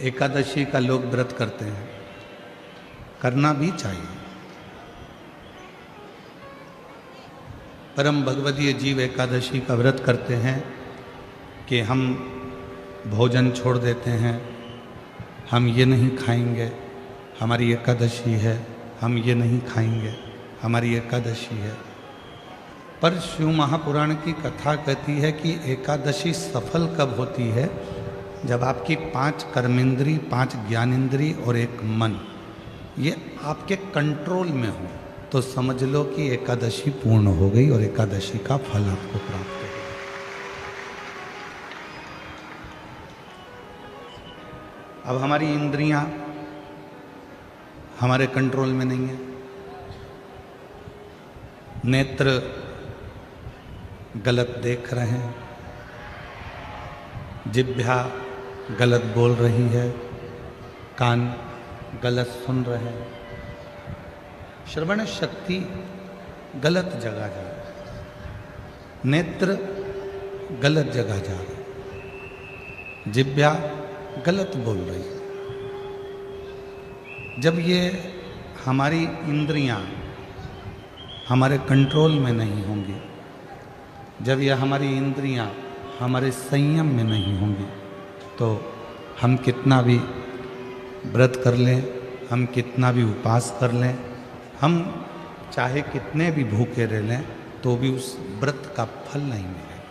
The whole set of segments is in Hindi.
एकादशी का लोग व्रत करते हैं, करना भी चाहिए। परम भगवदीय जीव एकादशी का व्रत करते हैं कि हम भोजन छोड़ देते हैं, हम ये नहीं खाएंगे, हमारी एकादशी है, हम ये नहीं खाएंगे, हमारी एकादशी है। पर शिव महापुराण की कथा कहती है कि एकादशी सफल कब होती है? जब आपकी 5 कर्मेंद्री, 5 ज्ञानेंद्री और 1 मन ये आपके कंट्रोल में हो, तो समझ लो कि एकादशी पूर्ण हो गई और एकादशी का फल आपको प्राप्त हो गया। अब हमारी इंद्रियां हमारे कंट्रोल में नहीं है। नेत्र गलत देख रहे हैं, जिह्वा गलत बोल रही है, कान गलत सुन रहे हैं, श्रवण शक्ति गलत जगह जा रही है, नेत्र गलत जगह जा रहे हैं, जिह्वा गलत बोल रही है। जब ये हमारी इंद्रियां हमारे कंट्रोल में नहीं होंगी, जब ये हमारी इंद्रियां हमारे संयम में नहीं होंगी, तो हम कितना भी व्रत कर लें, हम कितना भी उपवास कर लें, हम चाहे कितने भी भूखे रह लें, तो भी उस व्रत का फल नहीं मिलेगा।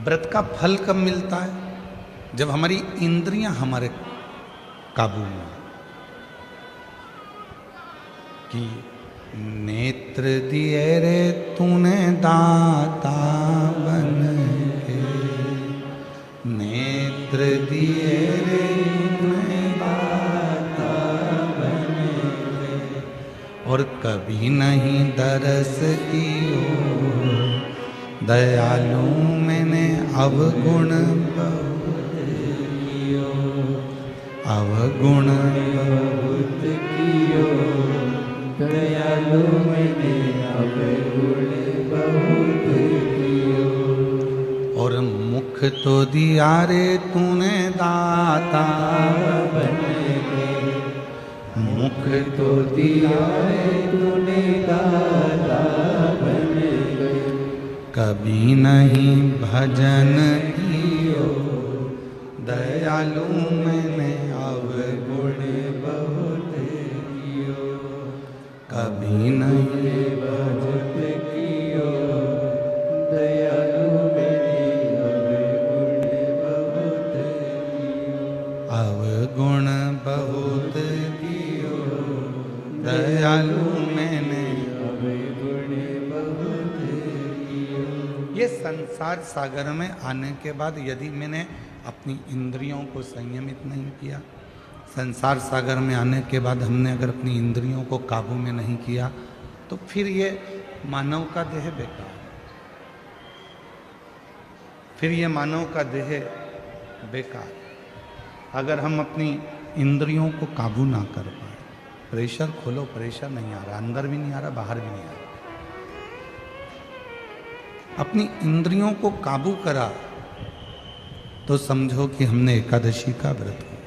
व्रत का फल कब मिलता है? जब हमारी इंद्रियां हमारे काबू में, कि नेत्र दिए रे तूने दाता बन के, नेत्र दिए रे तूने दाता बन के, और कभी नहीं दरस कियो दयालु मैंने अवगुण बहुत कियो, अवगुण बहुत कियो, दयालु मैंने अवगुण बहुत कियो। और मुख तो दिया रे तूने दाता बन के, मुख तो दिया रे तूने दाता बन के, कभी नहीं भजन कियो दयालु मैंने अवगुण बहुत कियो, कभी नहीं भजन कियो दयालु मैंने अवगुण बहुत कियो, अवगुण बहुत कियो दयालु मैंने अवगुण बहुत कियो। ये संसार सागर में आने के बाद यदि मैंने अपनी इंद्रियों को संयमित नहीं किया, संसार सागर में आने के बाद हमने अगर अपनी इंद्रियों को काबू में नहीं किया, तो फिर ये मानव का देह बेकार, फिर ये मानव का देह बेकार। अगर हम अपनी इंद्रियों को काबू ना कर पाए, प्रेशर खोलो, प्रेशर नहीं आ रहा, अंदर भी नहीं आ रहा, बाहर भी नहीं आ रहा, अपनी इंद्रियों को काबू करा, तो समझो कि हमने एकादशी का व्रत किया।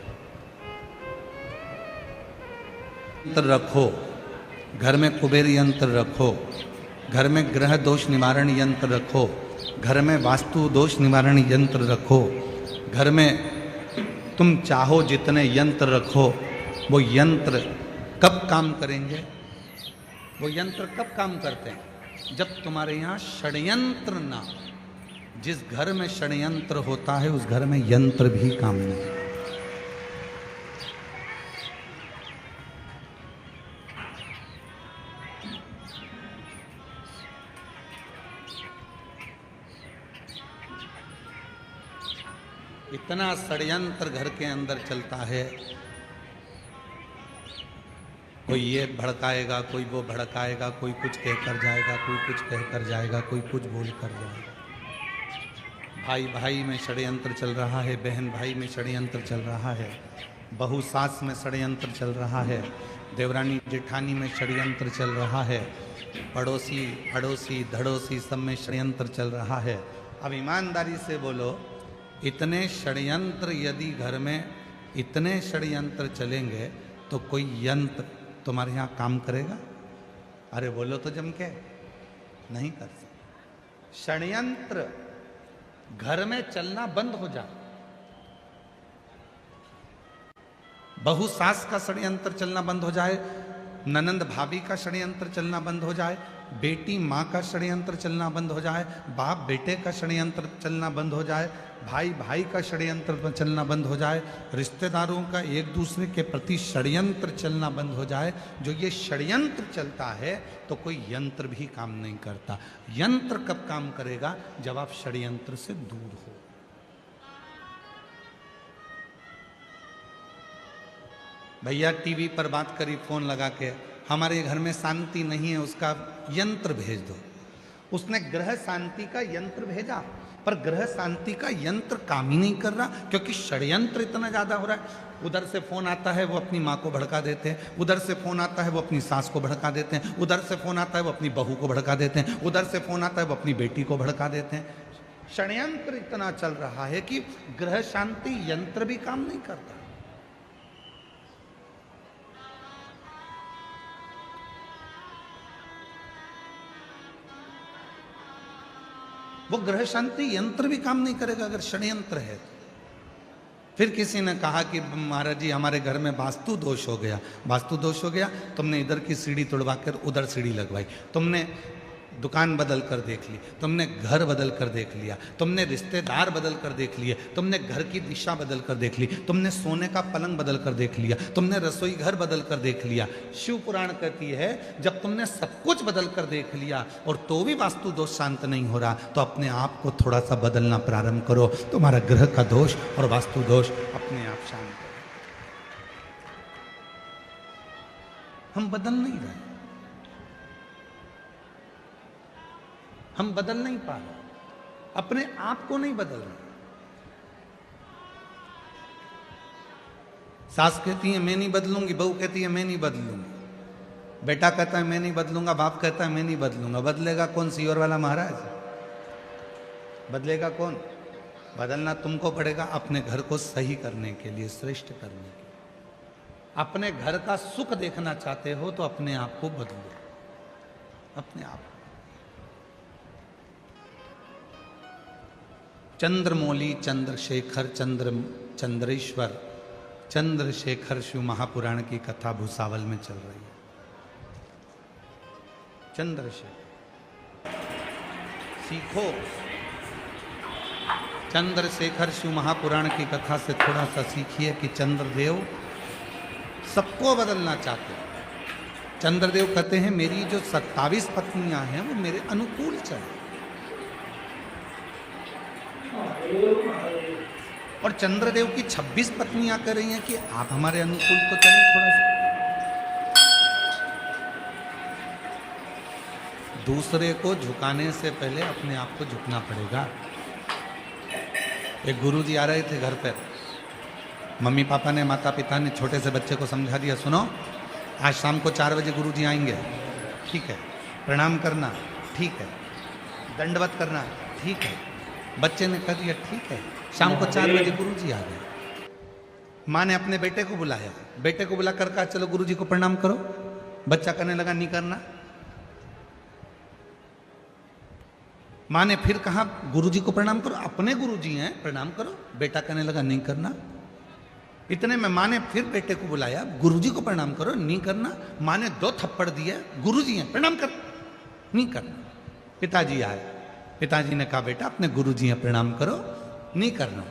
यंत्र रखो, घर में कुबेर यंत्र रखो, घर में ग्रह दोष निवारण यंत्र रखो, घर में वास्तु दोष निवारण यंत्र रखो, घर में तुम चाहो जितने यंत्र रखो, वो यंत्र कब काम करेंगे? वो यंत्र कब काम करते हैं? जब तुम्हारे यहाँ षड्यंत्र ना, जिस घर में षड्यंत्र होता है उस घर में यंत्र भी काम नहीं। इतना षड्यंत्र घर के अंदर चलता है, कोई ये भड़काएगा, कोई वो भड़काएगा, कोई कुछ कहकर जाएगा, कोई कुछ कहकर जाएगा, कोई कुछ बोल कर जाएगा। भाई भाई में षड्यंत्र चल रहा है, बहन भाई में षड्यंत्र चल रहा है, बहू सास में षड्यंत्र चल रहा है, देवरानी जेठानी में षड्यंत्र चल रहा है, पड़ोसी अड़ोसी धड़ोसी सब में षड्यंत्र चल रहा है। अब ईमानदारी से बोलो, इतने षड्यंत्र यदि घर में इतने षड्यंत्र चलेंगे तो कोई यंत्र तुम्हारे यहाँ काम करेगा? अरे बोलो तो जम के, नहीं कर सकते। षड्यंत्र घर में चलना बंद हो जाए, बहू सास का षड्यंत्र चलना बंद हो जाए, ननंद भाभी का षड्यंत्र चलना बंद हो जाए, बेटी माँ का षड्यंत्र चलना बंद हो जाए, बाप बेटे का षड्यंत्र चलना बंद हो जाए, भाई भाई का षड्यंत्र चलना बंद हो जाए, रिश्तेदारों का एक दूसरे के प्रति षड्यंत्र चलना बंद हो जाए। जो ये षड्यंत्र चलता है तो कोई यंत्र भी काम नहीं करता। यंत्र कब काम करेगा? जब आप षड्यंत्र से दूर हो। भैया टीवी पर बात करी फोन लगा के, हमारे घर में शांति नहीं है, उसका यंत्र भेज दो। उसने ग्रह शांति का यंत्र भेजा, पर ग्रह शांति का यंत्र काम ही नहीं कर रहा, क्योंकि षड्यंत्र इतना ज्यादा हो रहा है। उधर से फोन आता है वो अपनी माँ को भड़का देते हैं, उधर से फोन आता है वो अपनी सास को भड़का देते हैं, उधर से फोन आता है वो अपनी बहू को भड़का देते हैं, उधर से फोन आता है वो अपनी बेटी को भड़का देते हैं। षड्यंत्र इतना चल रहा है कि ग्रह शांति यंत्र भी काम नहीं करता। वो ग्रह शांति यंत्र भी काम नहीं करेगा अगर षड्यंत्र है। फिर किसी ने कहा कि महाराज जी हमारे घर में वास्तु दोष हो गया। वास्तु दोष हो गया, तुमने इधर की सीढ़ी तोड़वा कर उधर सीढ़ी लगवाई, तुमने दुकान बदल कर देख ली, तुमने घर बदल कर देख लिया, तुमने रिश्तेदार बदल कर देख लिए, तुमने घर की दिशा बदल कर देख ली, तुमने सोने का पलंग बदल कर देख लिया, तुमने रसोई घर बदल कर देख लिया। शिव पुराण कहती है जब तुमने सब कुछ बदल कर देख लिया और तो भी वास्तु दोष शांत नहीं हो रहा, तो अपने आप को थोड़ा सा बदलना प्रारंभ करो, तुम्हारा ग्रह का दोष और वास्तु दोष अपने आप शांत हो। हम बदल नहीं रहे, हम बदल नहीं पा रहे, अपने आप को नहीं बदल रहे। सास कहती है मैं नहीं बदलूंगी, बहू कहती है मैं नहीं बदलूंगी, बेटा कहता है मैं नहीं बदलूंगा, बाप कहता है मैं नहीं बदलूंगा। बदलेगा कौन? सीवर वाला महाराज बदलेगा कौन? बदलना तुमको पड़ेगा अपने घर को सही करने के लिए, श्रेष्ठ करने के लिए। अपने घर का सुख देखना चाहते हो तो अपने आप को बदलो, अपने आप। चंद्रमौली चंद्रशेखर चंद्रेश्वर चंद्रशेखर शिव महापुराण की कथा भूसावल में चल रही है। चंद्रशेखर सीखो, चंद्रशेखर शिव महापुराण की कथा से थोड़ा सा सीखिए कि चंद्रदेव सबको बदलना चाहते हैं। चंद्रदेव कहते हैं मेरी जो 27 पत्नियां हैं वो मेरे अनुकूल चले, और चंद्रदेव की 26 पत्नियां कह रही हैं कि आप हमारे अनुकूल तो चले थोड़ा सा। दूसरे को झुकाने से पहले अपने आप को झुकना पड़ेगा। एक गुरुजी आ रहे थे घर पर, मम्मी पापा ने, माता पिता ने छोटे से बच्चे को समझा दिया, सुनो आज शाम को 4 बजे गुरुजी आएंगे, ठीक है, प्रणाम करना ठीक है, दंडवत करना ठीक है। बच्चे ने कह दिया ठीक है। शाम को 4 बजे गुरुजी आ गए। माँ ने अपने बेटे को बुलाया, बेटे को बुलाकर कहा चलो गुरुजी को प्रणाम करो। बच्चा कहने लगा नहीं करना। माँ ने फिर कहा गुरुजी को प्रणाम करो, अपने गुरुजी हैं प्रणाम करो। बेटा कहने लगा नहीं करना। इतने में माँ ने फिर बेटे को बुलाया, गुरुजी को प्रणाम करो, नहीं करना। माँ ने 2 थप्पड़ दिए, गुरुजी हैं प्रणाम कर, नहीं करना। पिताजी आए, पिताजी ने कहा बेटा अपने गुरुजी हैं प्रणाम करो, नहीं करना।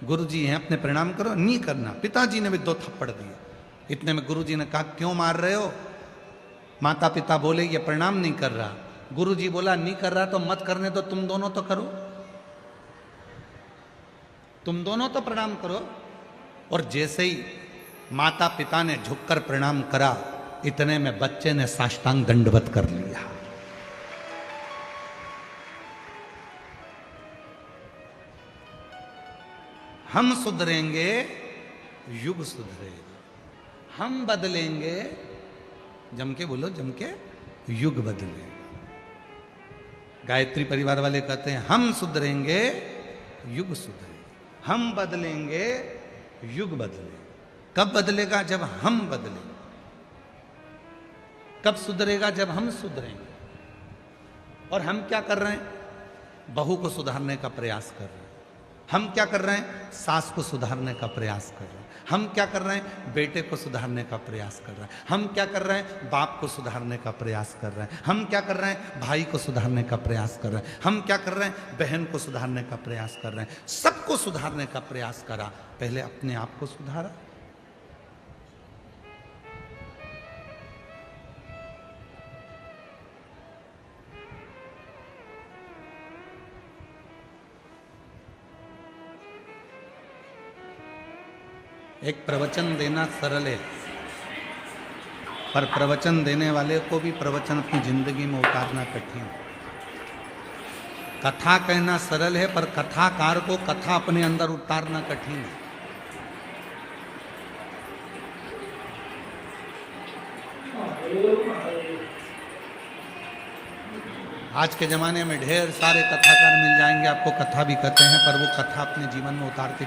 गुरुजी हैं अपने प्रणाम करो, नहीं करना। पिताजी ने भी 2 थप्पड़ दिए। इतने में गुरुजी ने कहा क्यों मार रहे हो? माता पिता बोले ये प्रणाम नहीं कर रहा। गुरुजी बोला नहीं कर रहा तो मत करने दो, तुम दोनों तो करो, तुम दोनों तो प्रणाम करो। और जैसे ही माता पिता ने झुककर प्रणाम करा, इतने में बच्चे ने साष्टांग दंडवत कर लिया। हम सुधरेंगे, युग सुधरेगा। हम बदलेंगे, जम के बोलो, जम के युग बदलेगा। गायत्री परिवार वाले कहते हैं हम सुधरेंगे युग सुधरेगा, हम बदलेंगे युग बदलेगा। कब बदलेगा? जब हम बदलेंगे। कब सुधरेगा? जब हम सुधरेंगे। और हम क्या कर रहे हैं? बहू को सुधारने का प्रयास कर रहे हैं। हम क्या कर रहे हैं? सास को सुधारने का प्रयास कर रहे हैं। हम क्या कर रहे हैं? बेटे को सुधारने का प्रयास कर रहे हैं। हम क्या कर रहे हैं? बाप को सुधारने का प्रयास कर रहे हैं। हम क्या कर रहे हैं? भाई को सुधारने का प्रयास कर रहे हैं। हम क्या कर रहे हैं? बहन को सुधारने का प्रयास कर रहे हैं। सबको सुधारने का प्रयास करा, पहले अपने आप को सुधारा। एक प्रवचन देना सरल है, पर प्रवचन देने वाले को भी प्रवचन अपनी जिंदगी में उतारना कठिन। कथा कहना सरल है, पर कथाकार को कथा अपने अंदर उतारना कठिन है। आज के जमाने में ढेर सारे कथाकार मिल जाएंगे, आपको कथा भी कहते हैं, पर वो कथा अपने जीवन में उतारते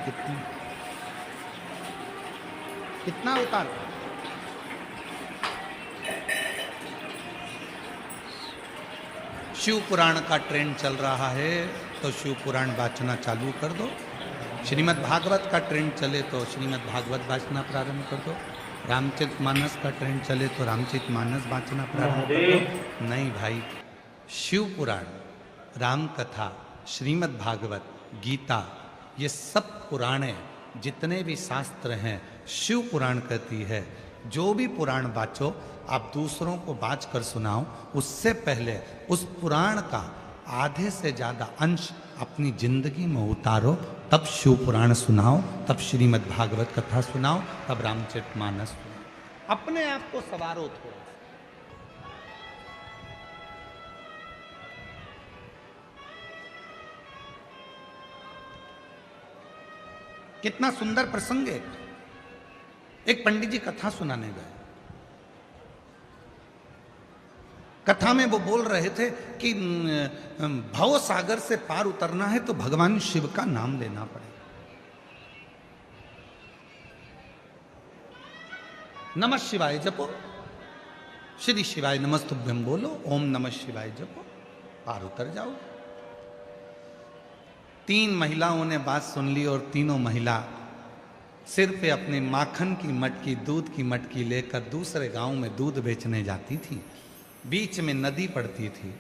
कितना उतार। शिव पुराण का ट्रेंड चल रहा है तो शिव पुराण वाचना चालू कर दो। श्रीमद् भागवत का ट्रेंड चले तो श्रीमद् भागवत वाचना प्रारंभ कर दो। रामचरितमानस का ट्रेंड चले तो रामचरितमानस वाचना प्रारंभ कर दो। नहीं भाई, शिव पुराण, राम कथा, श्रीमद् भागवत, गीता, ये सब पुराणे, जितने भी शास्त्र हैं, शिव पुराण कहती है जो भी पुराण बाचो आप दूसरों को बाच कर सुनाओ, उससे पहले उस पुराण का आधे से ज़्यादा अंश अपनी जिंदगी में उतारो, तब शिव पुराण सुनाओ, तब श्रीमद् भागवत कथा सुनाओ, तब रामचरितमानस सुनाओ। अपने आप को सवारो थोड़ा। कितना सुंदर प्रसंग है। एक पंडित जी कथा सुनाने गए। कथा में वो बोल रहे थे कि भव सागर से पार उतरना है तो भगवान शिव का नाम लेना पड़ेगा। नमः शिवाय जपो, श्री शिवाय नमस्तुभ्यम बोलो, ओम नमः शिवाय जपो, पार उतर जाओ। 3 महिलाओं ने बात सुन ली और तीनों महिला सिर पे अपने माखन की मटकी, दूध की मटकी लेकर दूसरे गांव में दूध बेचने जाती थी। बीच में नदी पड़ती थी।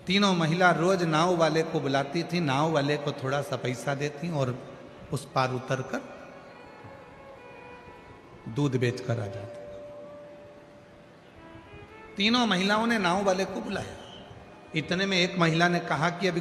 तीनों महिला रोज नाव वाले को बुलाती थी, नाव वाले को थोड़ा सा पैसा देती और उस पार उतर कर दूध बेचकर आ जाती। तीनों महिलाओं ने नाव वाले को बुलाया। इतने में एक महिला ने कहा कि अभी